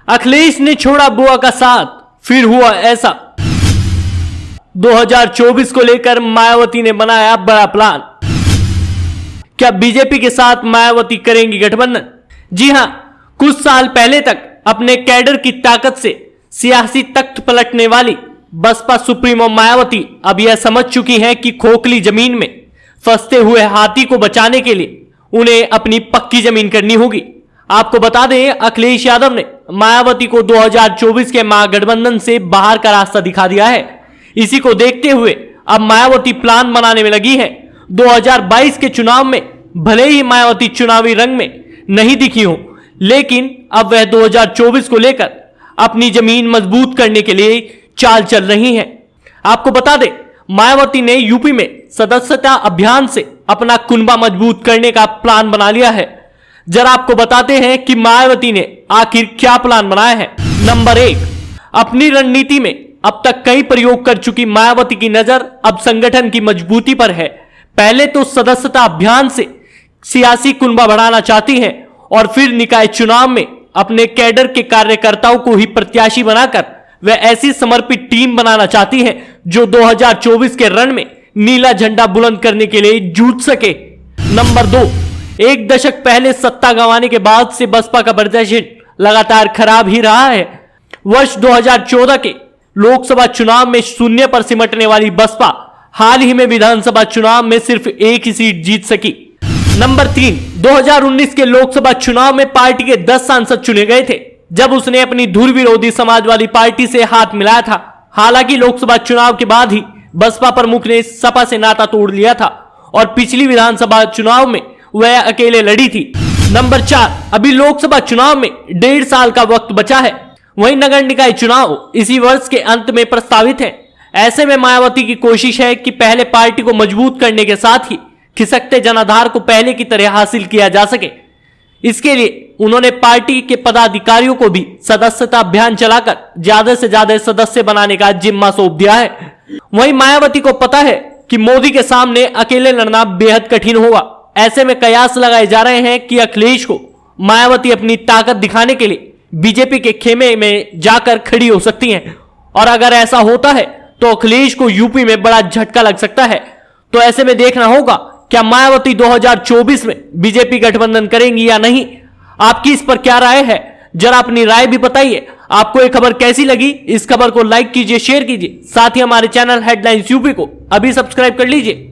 अखिलेश ने छोड़ा बुआ का साथ, फिर हुआ ऐसा। 2024 को लेकर मायावती ने बनाया बड़ा प्लान। क्या बीजेपी के साथ मायावती करेंगी गठबंधन? जी हां, कुछ साल पहले तक अपने कैडर की ताकत से सियासी तख्त पलटने वाली बसपा सुप्रीमो मायावती अब यह समझ चुकी हैं कि खोखली जमीन में फंसते हुए हाथी को बचाने के लिए उन्हें अपनी पक्की जमीन करनी होगी। आपको बता दें, अखिलेश यादव ने मायावती को 2024 के महागठबंधन से बाहर का रास्ता दिखा दिया है। इसी को देखते हुए अब मायावती प्लान बनाने में लगी है। 2022 के चुनाव में भले ही मायावती चुनावी रंग में नहीं दिखी हो, लेकिन अब वह 2024 को लेकर अपनी जमीन मजबूत करने के लिए चाल चल रही हैं। आपको बता दें, मायावती ने यूपी में सदस्यता अभियान से अपना कुनबा मजबूत करने का प्लान बना लिया है। जरा आपको बताते हैं कि मायावती ने आखिर क्या प्लान बनाया है। नंबर 1, अपनी रणनीति में अब तक कई प्रयोग कर चुकी मायावती की नजर अब संगठन की मजबूती पर है। पहले तो सदस्यता अभियान से सियासी कुनबा बढ़ाना चाहती हैं और फिर निकाय चुनाव में अपने कैडर के कार्यकर्ताओं को ही प्रत्याशी बनाकर वह ऐसी समर्पित टीम बनाना चाहती हैं जो 2024 के रण में नीला झंडा बुलंद करने के लिए जूझ सके। नंबर 2, एक दशक पहले सत्ता गंवाने के बाद से बसपा का प्रदर्शन लगातार खराब ही रहा है। वर्ष 2014 के लोकसभा चुनाव में शून्य पर सिमटने वाली बसपा हाल ही में विधानसभा चुनाव में सिर्फ एक ही सीट जीत सकी। नंबर 3, 2019 के लोकसभा चुनाव में पार्टी के 10 सांसद चुने गए थे, जब उसने अपनी धुर विरोधी समाजवादी पार्टी से हाथ मिलाया था। हालांकि लोकसभा चुनाव के बाद ही बसपा प्रमुख ने सपा से नाता तोड़ लिया था और पिछली विधानसभा चुनाव में वह अकेले लड़ी थी। नंबर 4, अभी लोकसभा चुनाव में 1.5 साल का वक्त बचा है। वहीं नगर निकाय चुनाव इसी वर्ष के अंत में प्रस्तावित है। ऐसे में मायावती की कोशिश है कि पहले पार्टी को मजबूत करने के साथ ही खिसकते जनाधार को पहले की तरह हासिल किया जा सके। इसके लिए उन्होंने पार्टी के पदाधिकारियों को भी सदस्यता अभियान चलाकर ज्यादा से ज्यादा सदस्य बनाने का जिम्मा सौंप दिया है। वहीं मायावती को पता है कि मोदी के सामने अकेले लड़ना बेहद कठिन होगा। ऐसे में कयास लगाए जा रहे हैं कि अखिलेश को मायावती अपनी ताकत दिखाने के लिए बीजेपी के खेमे में जाकर खड़ी हो सकती हैं। और अगर ऐसा होता है तो अखिलेश को यूपी में बड़ा झटका लग सकता है। तो ऐसे में देखना होगा क्या मायावती 2024 में बीजेपी गठबंधन करेंगी या नहीं। आपकी इस पर क्या राय है, जरा अपनी राय भी बताइए। आपको ये खबर कैसी लगी? इस खबर को लाइक कीजिए, शेयर कीजिए, साथ ही हमारे चैनल हेडलाइंस यूपी को अभी सब्सक्राइब कर लीजिए।